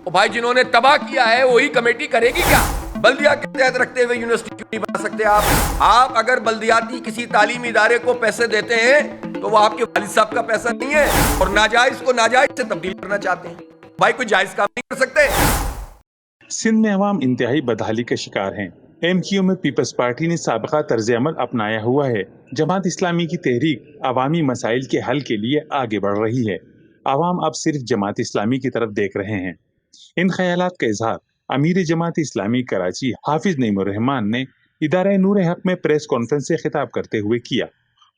اور بھائی جنہوں نے تباہ کیا ہے وہی کمیٹی کرے گی کیا؟ بلدیہ کے تحت رکھتے ہوئے یونیورسٹی کیوں نہیں بنا سکتے آپ اگر بلدیاتی کسی تعلیمی ادارے کو پیسے دیتے ہیں تو وہ آپ کے والد صاحب کا پیسہ نہیں ہے، اور ناجائز کو ناجائز سے تبدیل کرنا چاہتے ہیں۔ بھائی کوئی جائز کام نہیں کر سکتے۔ سندھ میں عوام انتہائی بدحالی کا شکار ہیں۔ ایم کیو میں پیپلز پارٹی نے سابقہ طرز عمل اپنایا ہوا ہے۔ جماعت اسلامی کی تحریک عوامی مسائل کے حل کے لیے آگے بڑھ رہی ہے۔ عوام اب صرف جماعت اسلامی کی طرف دیکھ رہے ہیں۔ ان خیالات کا اظہار امیر جماعت اسلامی کراچی حافظ نعیم الرحمان نے ادارہ نور حق میں پریس کانفرنس سے خطاب کرتے ہوئے کیا۔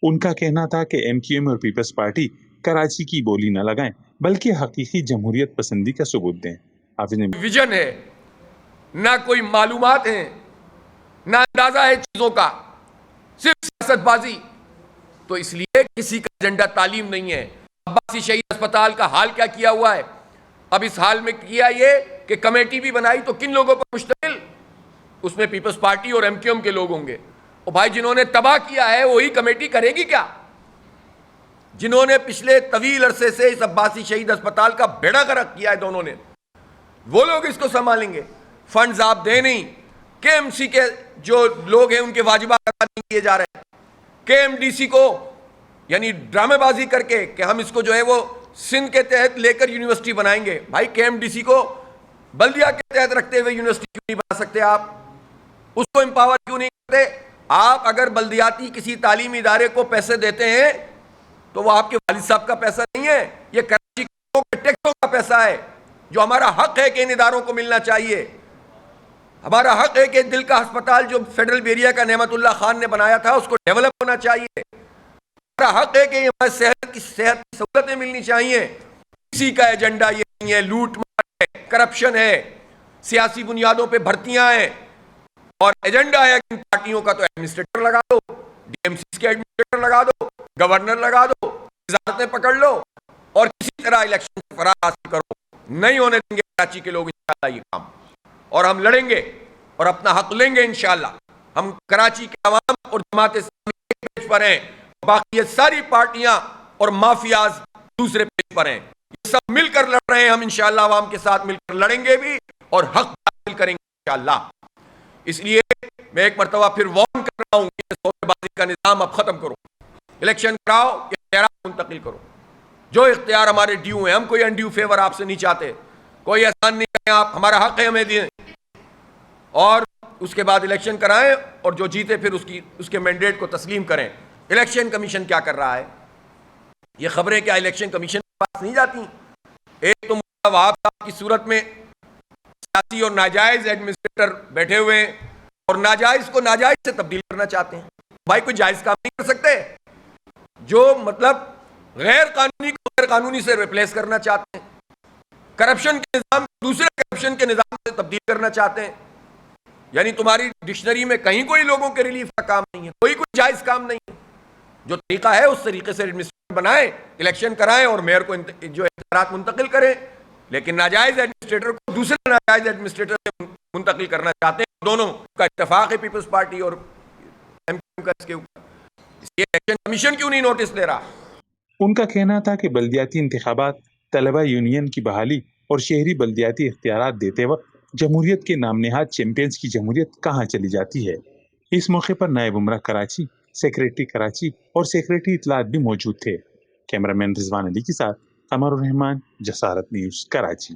ان کا کہنا تھا کہ ایم کیو ایم اور پیپلز پارٹی کراچی کی بولی نہ لگائیں بلکہ حقیقی جمہوریت پسندی کا ثبوت دیں۔ حافظ نے ویژن ہے، نہ کوئی معلومات ہیں، نہ اندازہ ہے چیزوں کا، صرف سیاست بازی۔ تو اس لیے کسی کا ایجنڈا تعلیم نہیں ہے۔ عباسی شہید اسپتال کا حال کیا کیا ہوا ہے؟ اب اس حال میں کیا یہ کہ کمیٹی بھی بنائی تو کن لوگوں پر مشتمل؟ اس میں پیپلز پارٹی اور ایم کیو ایم کے لوگ ہوں گے۔ اور بھائی جنہوں نے تباہ کیا ہے وہی کمیٹی کرے گی کیا؟ جنہوں نے پچھلے طویل عرصے سے اس عباسی شہید اسپتال کا بیڑا غرق کیا ہے دونوں نے، وہ لوگ اس کو سنبھالیں گے؟ فنڈز آپ دے نہیں، کے ایم سی کے جو لوگ ہیں ان کے واجبات ادا نہیں کیے جا رہے ہیں، کے ایم ڈی سی کو یعنی ڈرامے بازی کر کے کہ ہم اس کو جو ہے وہ سندھ کے تحت لے کر یونیورسٹی بنائیں گے۔ بھائی کے ایم ڈی سی کو بلدیہ کے تحت رکھتے ہوئے یونیورسٹی کیوں نہیں بنا سکتے اس کو امپاور کیوں نہیں کرتے؟ آپ اگر بلدیاتی کسی تعلیمی ادارے کو پیسے دیتے ہیں تو وہ آپ کے والد صاحب کا پیسہ نہیں ہے، یہ کراچی کے ٹیکسوں کا پیسہ ہے، جو ہمارا حق ہے کہ ان اداروں کو ملنا چاہیے۔ ہمارا حق ہے کہ دل کا ہسپتال جو فیڈرل بیریا کا نعمت اللہ خان نے بنایا تھا اس کو ڈیولپ ہونا چاہیے۔ ہمارا حق ہے کہ ہمیں صحت کی سہولتیں ملنی چاہیے۔ کسی کا ایجنڈا یہ نہیں ہے، لوٹ مار ہے، کرپشن ہے، سیاسی بنیادوں پہ بھرتیاں ہیں، اور ایجنڈا ہے کہ ان پارٹیوں کا تو ایڈمنسٹریٹر لگا دو، ڈی ایم سی کے ایڈمنسٹریٹر لگا دو، گورنر لگا دو، وزارتیں پکڑ لو اور کسی طرح الیکشن سے فرار حاصل کرو۔ نہیں ہونے دیں گے کراچی کے لوگ انشاءاللہ یہ کام، اور ہم لڑیں گے اور اپنا حق لیں گے انشاءاللہ۔ ہم کراچی کے عوام اور جماعت اسلامی ایک پیج پر ہیں، باقی یہ ساری پارٹیاں اور مافیاز دوسرے پیج پر ہیں۔ یہ سب مل کر لڑ رہے ہیں، ہم انشاءاللہ عوام کے ساتھ مل کر لڑیں گے بھی اور حق حاصل کریں گے انشاءاللہ۔ اس لیے میں ایک مرتبہ پھر وارن کر رہا ہوں کہ سودے بازی کا نظام اب ختم کرو، الیکشن کراؤ، اختیارات منتقل کرو۔ جو اختیار ہمارے ڈیو ہیں، ہم کوئی انڈیو فیور آپ سے نہیں چاہتے، کوئی احسان نہیں کریں آپ، ہمارا حق ہے ہمیں دیں، اور اس کے بعد الیکشن کرائیں اور جو جیتے پھر اس کے مینڈیٹ کو تسلیم کریں۔ الیکشن کمیشن کیا کر رہا ہے؟ یہ خبریں کیا الیکشن کمیشن کے پاس نہیں جاتی؟ ایک تو مولانا وہاب صاحب کی صورت میں سیاسی اور ناجائز ایڈمنسٹریٹر بیٹھے ہوئے ہیں اور ناجائز کو ناجائز سے تبدیل کرنا چاہتے ہیں۔ بھائی کوئی جائز کام نہیں کر سکتے، جو مطلب غیر قانونی کو غیر قانونی سے ریپلیس کرنا چاہتے ہیں، کرپشن کے نظام دوسرے کرپشن کے نظام سے تبدیل کرنا چاہتے ہیں۔ یعنی تمہاری ڈکشنری میں کہیں کوئی لوگوں کے ریلیف کا کام نہیں ہے، کوئی جائز کام نہیں ہے۔ جو طریقہ ہے اس طریقے سے ایڈمنسٹریٹر بنائیں، الیکشن کرائیں اور میئر کو جو اختیارات منتقل کریں، لیکن ناجائز ایڈمنسٹریٹر کو دوسرے ناجائز ایڈمنسٹریٹر سے منتقل کرنا چاہتے ہیں۔ دونوں کا اتفاق ہے پیپلز پارٹی اور ایم کیو ایم کا اس کے اوپر، اس لیے الیکشن کمیشن کیوں نہیں نوٹس لے رہا؟ ان کا کہنا تھا کہ بلدیاتی انتخابات، طلبہ یونین کی بحالی اور شہری بلدیاتی اختیارات دیتے وقت جمہوریت کے نام نہاد چیمپئنز کی جمہوریت کہاں چلی جاتی ہے۔ اس موقع پر نائب امرا کراچی، سیکریٹری کراچی اور سیکریٹری اطلاعات بھی موجود تھے۔ کیمرہ مین رضوان علی کے ساتھ قمر الرحمان، جسارت نیوز، کراچی۔